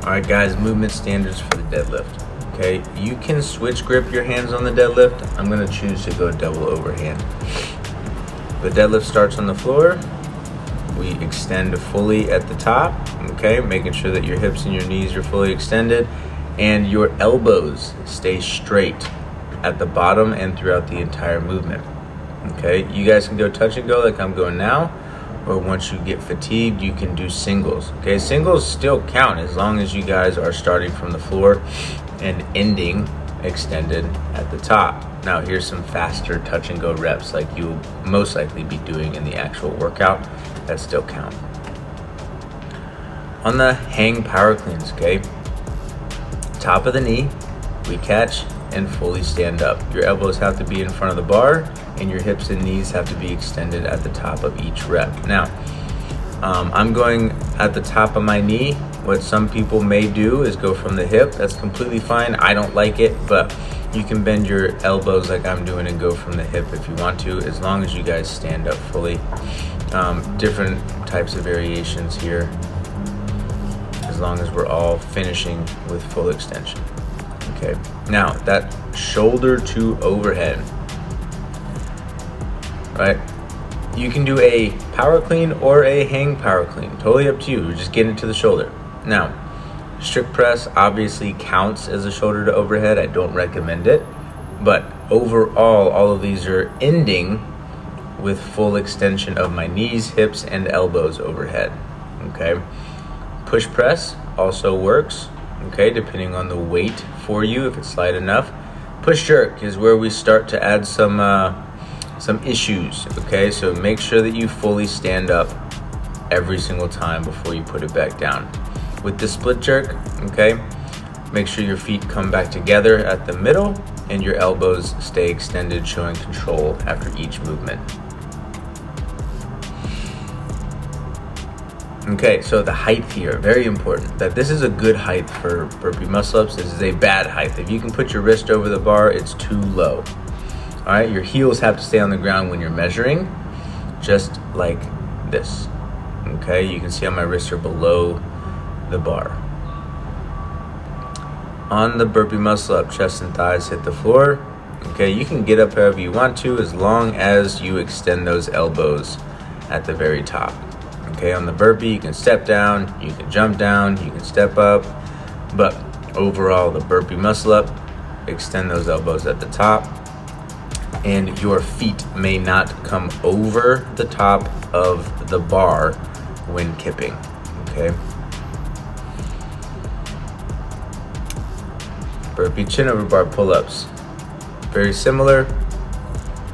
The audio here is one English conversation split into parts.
All right, guys, movement standards for the deadlift. Okay, you can switch grip your hands on the deadlift. I'm gonna choose to go double overhand. The deadlift starts on the floor. We extend fully at the top, okay, making sure that your hips and your knees are fully extended and your elbows stay straight at the bottom and throughout the entire movement. Okay, you guys can go touch and go like I'm going now, or once you get fatigued, you can do singles. Okay, singles still count as long as you guys are starting from the floor and ending extended at the top. Now here's some faster touch and go reps like you'll most likely be doing in the actual workout that still count. On the hang power cleans, okay, top of the knee, we catch and fully stand up. Your elbows have to be in front of the bar and your hips and knees have to be extended at the top of each rep. Now, I'm going at the top of my knee. What some people may do is go from the hip. That's completely fine. I don't like it, but you can bend your elbows like I'm doing and go from the hip if you want to, as long as you guys stand up fully. Different types of variations here, as long as we're all finishing with full extension. Okay, now that shoulder to overhead, right? You can do a power clean or a hang power clean, totally up to you. We're just getting it to the shoulder. Now, strict press obviously counts as a shoulder to overhead. I don't recommend it, but overall, all of these are ending with full extension of my knees, hips, and elbows overhead, okay? Push press also works, okay, depending on the weight for you, if it's light enough. Push jerk is where we start to add some issues, okay? So make sure that you fully stand up every single time before you put it back down. With the split jerk, okay, make sure your feet come back together at the middle and your elbows stay extended, showing control after each movement. Okay, so the height here, very important, that this is a good height for burpee muscle-ups. This is a bad height. If you can put your wrist over the bar, it's too low. All right, your heels have to stay on the ground when you're measuring, just like this. Okay, you can see how my wrists are below the bar. On the burpee muscle-up, chest and thighs hit the floor. Okay, you can get up however you want to, as long as you extend those elbows at the very top. Okay, on the burpee, you can step down, you can jump down, you can step up, but overall, the burpee muscle-up, extend those elbows at the top, and your feet may not come over the top of the bar when kipping, okay? Burpee chin over bar pull-ups, very similar.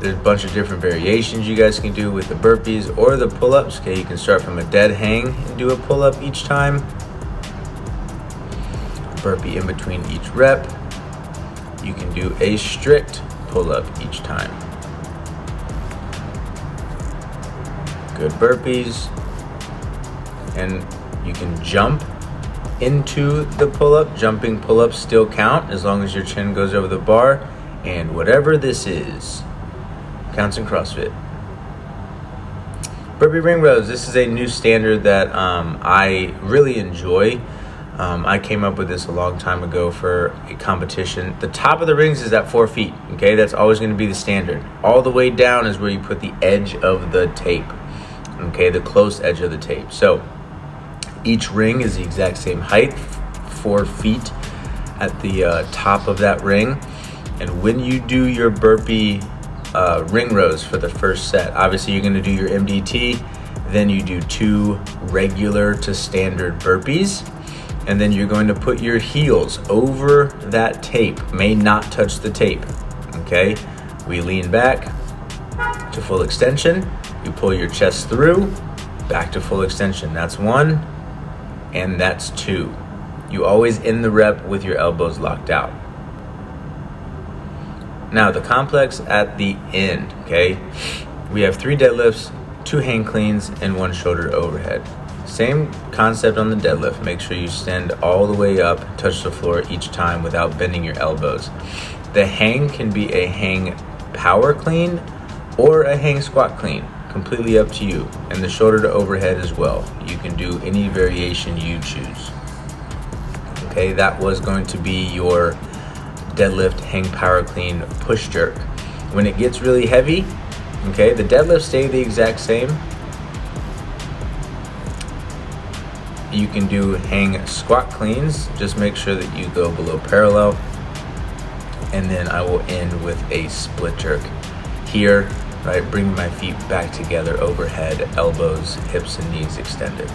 There's a bunch of different variations you guys can do with the burpees or the pull-ups. Okay, you can start from a dead hang and do a pull-up each time. Burpee in between each rep. You can do a strict pull-up each time. Good burpees. And you can jump into the pull-up. Jumping pull-ups still count as long as your chin goes over the bar. And whatever this is, counts in CrossFit. Burpee ring rows. This is a new standard that I really enjoy. I came up with this a long time ago for a competition. The top of the rings is at 4 feet. Okay, that's always going to be the standard. All the way down is where you put the edge of the tape. Okay, the close edge of the tape. So each ring is the exact same height, 4 feet at the top of that ring. And when you do your burpee ring rows for the first set, obviously you're going to do your MDT, then you do 2 regular to standard burpees, and then you're going to put your heels over that tape, may not touch the tape. Okay, we lean back to full extension, you pull your chest through, back to full extension. That's 1, and that's 2. You always end the rep with your elbows locked out. Now the complex at the end, okay? We have 3 deadlifts, 2 hang cleans, and 1 shoulder overhead. Same concept on the deadlift. Make sure you stand all the way up, touch the floor each time without bending your elbows. The hang can be a hang power clean or a hang squat clean, completely up to you. And the shoulder to overhead as well. You can do any variation you choose. Okay, that was going to be your deadlift, hang power clean, push jerk. When it gets really heavy, okay, the deadlifts stay the exact same. You can do hang squat cleans. Just make sure that you go below parallel. And then I will end with a split jerk here, right? Bring my feet back together overhead, elbows, hips, and knees extended.